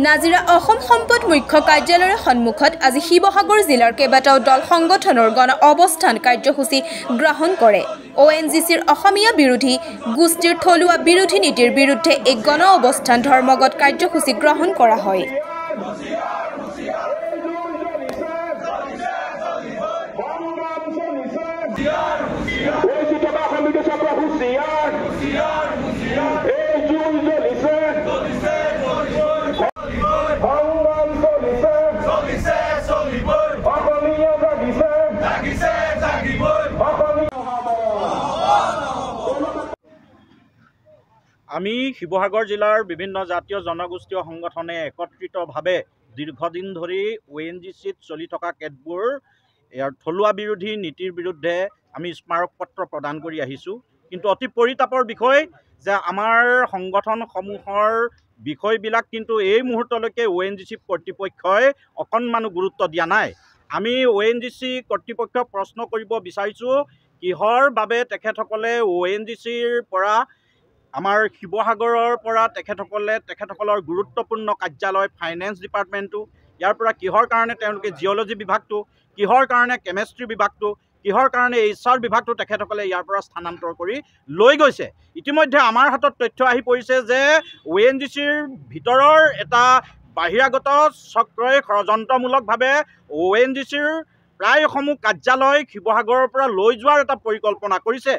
নাজিৰা অসম সম্পদ মুখ্য কাৰ্যালয়ৰ সন্মুখত আজি শিৱসাগৰ জিলাৰ কেইবাটাও দল সংগঠনৰ গণ অৱস্থান কাৰ্যসূচী গ্ৰহণ কৰে। ONGCৰ অসমীয়া বিৰোধী গোষ্ঠীৰ থলুৱা বিৰোধী নীতিৰ বিৰুদ্ধে এই গণ অৱস্থান ধৰ্মগত কাৰ্যসূচী গ্ৰহণ কৰা হয়। আমি শিৱসাগৰ জিলাৰ বিভিন্ন জাতীয় জনগোষ্ঠীয় সংগঠনে একত্ৰিতভাৱে দীৰ্ঘদিন ধৰি ONGCত চলি থকা কেতবোৰ থলুৱা বিৰোধী নীতিৰ বিৰুদ্ধে আমি স্মাৰক পত্ৰ প্ৰদান কৰি আহিছোঁ। কিন্তু অতি পৰিতাপৰ বিষয় যে আমাৰ সংগঠনসমূহৰ বিষয়বিলাক কিন্তু এই মুহূৰ্তলৈকে ONGC কৰ্তৃপক্ষই অকণমানো গুৰুত্ব দিয়া নাই। আমি ONGC কৰ্তৃপক্ষক প্ৰশ্ন কৰিব বিচাৰিছোঁ, কিহৰ বাবে তেখেতসকলে ONGCৰ পৰা আমাৰ শিৱসাগৰৰ পৰা তেখেতসকলৰ গুৰুত্বপূৰ্ণ কাৰ্যালয় ফাইনেন্স ডিপাৰ্টমেণ্টটো, ইয়াৰ পৰা কিহৰ কাৰণে তেওঁলোকে জিঅ'লজি বিভাগটো, কিহৰ কাৰণে কেমেষ্ট্ৰি বিভাগটো, কিহৰ কাৰণে HR বিভাগটো তেখেতসকলে ইয়াৰ পৰা স্থানান্তৰ কৰি লৈ গৈছে। ইতিমধ্যে আমাৰ হাতত তথ্য আহি পৰিছে যে ONGCৰ ভিতৰৰ এটা বাহিৰাগত চক্ৰই ষড়যন্ত্ৰমূলকভাৱে ONGCৰ প্ৰায়সমূহ কাৰ্যালয় শিৱসাগৰৰ পৰা লৈ যোৱাৰ এটা পৰিকল্পনা কৰিছে।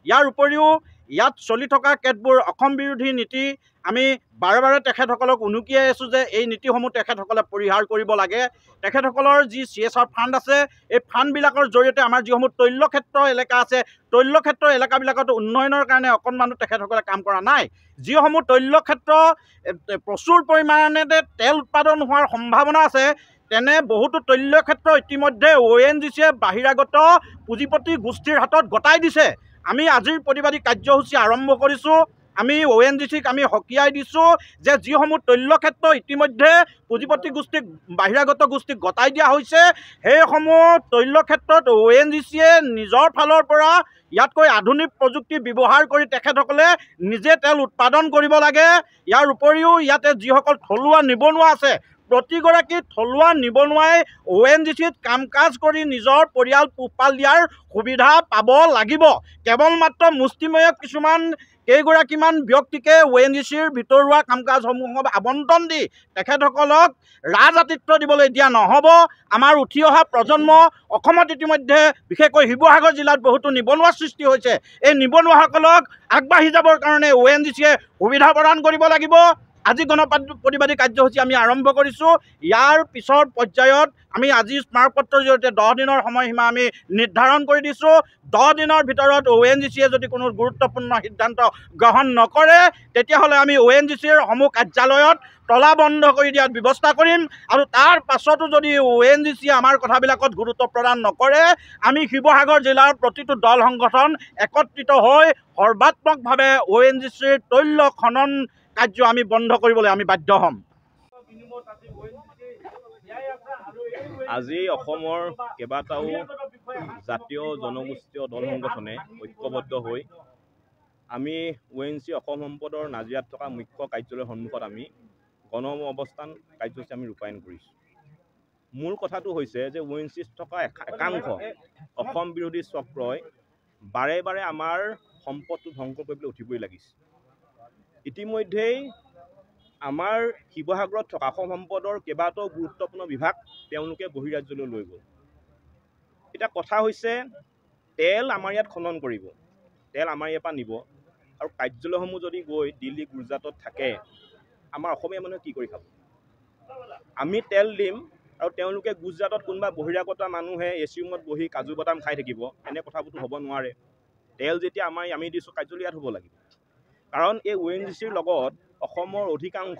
ইয়াৰ উপৰিও ইয়াত চলি থকা কেতবোৰ অসম বিৰোধী নীতি আমি বাৰে বাৰে তেখেতসকলক উনুকিয়াই আছোঁ যে এই নীতিসমূহ তেখেতসকলে পৰিহাৰ কৰিব লাগে। তেখেতসকলৰ যি CSR ফাণ্ড আছে, এই ফাণ্ডবিলাকৰ জৰিয়তে আমাৰ যিসমূহ তৈলক্ষেত্ৰ এলেকা আছে, তৈলক্ষেত্ৰ এলেকাবিলাকত উন্নয়নৰ কাৰণে অকণমানো তেখেতসকলে কাম কৰা নাই। যিসমূহ তৈলক্ষেত্ৰ প্ৰচুৰ পৰিমাণে তেল উৎপাদন হোৱাৰ সম্ভাৱনা আছে, তেনে বহুতো তৈলক্ষেত্ৰ ইতিমধ্যে ONGCয়ে বাহিৰাগত পুঁজিপতি গোষ্ঠীৰ হাতত গতাই দিছে। আমি আজিৰ প্ৰতিবাদী কাৰ্যসূচী আৰম্ভ কৰিছোঁ। আমি ONGCক আমি সকীয়াই দিছোঁ যে যিসমূহ তৈলক্ষেত্ৰ ইতিমধ্যে পুঁজিপতি গোষ্ঠীক বাহিৰাগত গোষ্ঠীক গতাই দিয়া হৈছে, সেইসমূহ তৈলক্ষেত্ৰত ONGCয়ে নিজৰ ফালৰ পৰা ইয়াতকৈ আধুনিক প্ৰযুক্তি ব্যৱহাৰ কৰি তেখেতসকলে নিজে তেল উৎপাদন কৰিব লাগে। ইয়াৰ উপৰিও ইয়াতে যিসকল থলুৱা নিবনুৱা আছে, প্ৰতিগৰাকী থলুৱা নিবনুৱাই ONGCত কাম কাজ কৰি নিজৰ পৰিয়াল পোহপাল দিয়াৰ সুবিধা পাব লাগিব। কেৱল মাত্ৰ মুষ্টিমেয় কেইগৰাকীমান ব্যক্তিকে ONGCৰ ভিতৰুৱা কাম কাজসমূহক আবণ্টন দি তেখেতসকলক ৰাজআতিথ্য দিবলৈ দিয়া নহ'ব। আমাৰ উঠি অহা প্ৰজন্ম অসমত ইতিমধ্যে বিশেষকৈ শিৱসাগৰ জিলাত বহুতো নিবনুৱা সৃষ্টি হৈছে। এই নিবনুৱাসকলক আগবাঢ়ি যাবৰ কাৰণে ONGCয়ে সুবিধা প্ৰদান কৰিব লাগিব। আজি প্ৰতিবাদী কাৰ্যসূচী আমি আৰম্ভ কৰিছোঁ। ইয়াৰ পিছৰ পৰ্যায়ত আমি আজি স্মাৰকপত্ৰৰ জৰিয়তে 10 দিনৰ সময়সীমা আমি নিৰ্ধাৰণ কৰি দিছোঁ। 10 দিনৰ ভিতৰত ONGCয়ে যদি কোনো গুৰুত্বপূৰ্ণ সিদ্ধান্ত গ্ৰহণ নকৰে, তেতিয়াহ'লে আমি ONGCৰ সমূহ কাৰ্যালয়ত তলা বন্ধ কৰি দিয়াৰ ব্যৱস্থা কৰিম। আৰু তাৰ পাছতো যদি ONGCয়ে আমাৰ কথাবিলাকত গুৰুত্ব প্ৰদান নকৰে, আমি শিৱসাগৰ জিলাৰ প্ৰতিটো দল সংগঠন একত্ৰিত হৈ সৰ্বাত্মকভাৱে ONGCৰ তৈল খনন কাৰ্য আমি বন্ধ কৰিবলৈ আমি বাধ্য হ'ম। আজি অসমৰ কেইবাটাও জাতীয় জনগোষ্ঠীয় দল সংগঠনে ঐক্যবদ্ধ হৈ আমি ONGC অসম সম্পদৰ নাজিৰাত থকা মুখ্য কাৰ্যালয়ৰ সন্মুখত আমি গণ অৱস্থান কাৰ্যসূচী আমি ৰূপায়ণ কৰিছোঁ। মূল কথাটো হৈছে যে ONGCত থকা একাংশ অসম বিৰোধী চক্ৰই বাৰে বাৰে আমাৰ সম্পদটো ধ্বংস কৰিবলৈ উঠিবই লাগিছে। ইতিমধ্যেই আমাৰ শিৱসাগৰত থকা অসম সম্পদৰ কেইবাটাও গুৰুত্বপূৰ্ণ বিভাগ তেওঁলোকে বহিৰাজ্যলৈ লৈ গ'ল। এতিয়া কথা হৈছে, তেল আমাৰ ইয়াত খনন কৰিব, তেল আমাৰ ইয়াৰ পৰা নিব, আৰু কাৰ্যালয়সমূহ যদি গৈ দিল্লী গুজৰাটত থাকে, আমাৰ অসমীয়া মানুহে কি কৰি খাব? আমি তেল দিম আৰু তেওঁলোকে গুজৰাটত কোনোবা বহিৰাগত মানুহে AC ৰুমত বহি কাজু বাদাম খাই থাকিব, এনে কথাবোৰতো হ'ব নোৱাৰে। তেল যেতিয়া আমি দিছোঁ, কাৰ্যালয় ইয়াত হ'ব লাগিব। কাৰণ এই ONGCৰ লগত অসমৰ অধিকাংশ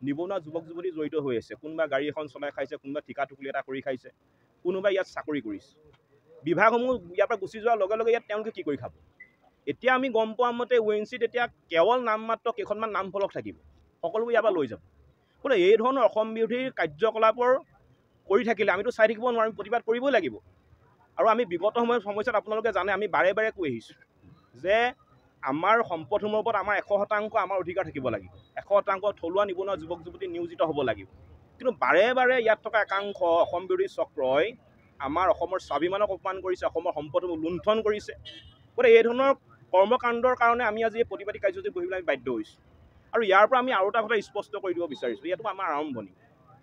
নিবনুৱা যুৱক যুৱতী জড়িত হৈ আছে। কোনোবা গাড়ী এখন চলাই খাইছে, কোনোবা ঠিকা টুকুলি এটা কৰি খাইছে, কোনোবাই ইয়াত চাকৰি কৰিছে। বিভাগসমূহ ইয়াৰ পৰা গুচি যোৱাৰ লগে লগে ইয়াত তেওঁলোকে কি কৰি খাব? এতিয়া আমি গম পোৱা মতে ONGCত এতিয়া কেৱল নামমাত্ৰ কেইখনমান নামফলক থাকিব, সকলোবোৰ ইয়াৰ পৰা লৈ যাব। বোলে এই ধৰণৰ অসম বিৰোধী কাৰ্যকলাপৰ কৰি থাকিলে আমিতো চাই থাকিব নোৱাৰিম, প্ৰতিবাদ কৰিবই লাগিব। আৰু আমি বিগত সময়ত আপোনালোকে জানে, আমি বাৰে বাৰে কৈ আহিছোঁ যে আমাৰ সম্পদসমূহৰ ওপৰত আমাৰ 100% আমাৰ অধিকাৰ থাকিব লাগিব 100% থলুৱা নিবনুৱা যুৱক যুৱতী নিয়োজিত হ'ব লাগিব কিন্তু বাৰে বাৰে ইয়াত থকা একাংশ অসম বিৰোধী চক্ৰই আমাৰ অসমৰ স্বাভিমানক অপমান কৰিছে অসমৰ সম্পদসমূহ লুণ্ঠন কৰিছে গতিকে এই ধৰণৰ কৰ্মকাণ্ডৰ কাৰণে আমি আজি এই প্ৰতিবাদী কাৰ্যসূচীত বহিবলৈ আমি বাধ্য হৈছোঁ আৰু ইয়াৰ পৰা আমি আৰু এটা কথা স্পষ্ট কৰি দিব বিচাৰিছোঁ ইয়াতো আমাৰ আৰম্ভণি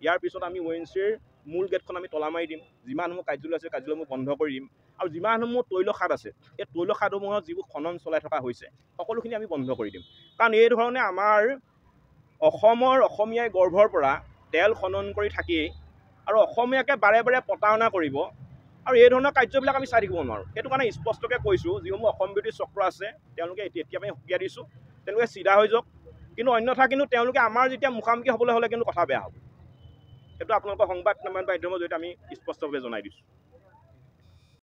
ইয়াৰ পিছত আমি ONGCৰ মূল গেটখন আমি তলা মাৰি দিম যিমানসমূহ কাৰ্যালয় আছে কাৰ্যালয়সমূহ বন্ধ কৰি দিম আৰু যিমানসমূহ তৈলখাদ আছে এই তৈলখাদসমূহত যিবোৰ খনন চলাই থকা হৈছে সকলোখিনি আমি বন্ধ কৰি দিম কাৰণ এই ধৰণে আমাৰ অসমৰ অসমীয়াই গৰ্ভৰ পৰা তেল খনন কৰি থাকি আৰু অসমীয়াকে বাৰে বাৰে প্ৰতাৰণা কৰিব আৰু এই ধৰণৰ কাৰ্যবিলাক আমি চাই থাকিব নোৱাৰোঁ সেইটো কাৰণে স্পষ্টকৈ কৈছোঁ যিসমূহ অসম বিৰোধী চক্ৰ আছে তেওঁলোকে এতিয়া আমি সুকীয়া দিছোঁ তেওঁলোকে চিধা হৈ যাওক কিন্তু অন্যথা কিন্তু তেওঁলোকে আমাৰ যেতিয়া মুখামুখি হ'বলৈ হ'লে কিন্তু কথা বেয়া হ'ব সেইটো আপোনালোকৰ সংবাদ মাধ্যমৰ জৰিয়তে আমি স্পষ্টভাৱে জনাই দিছোঁ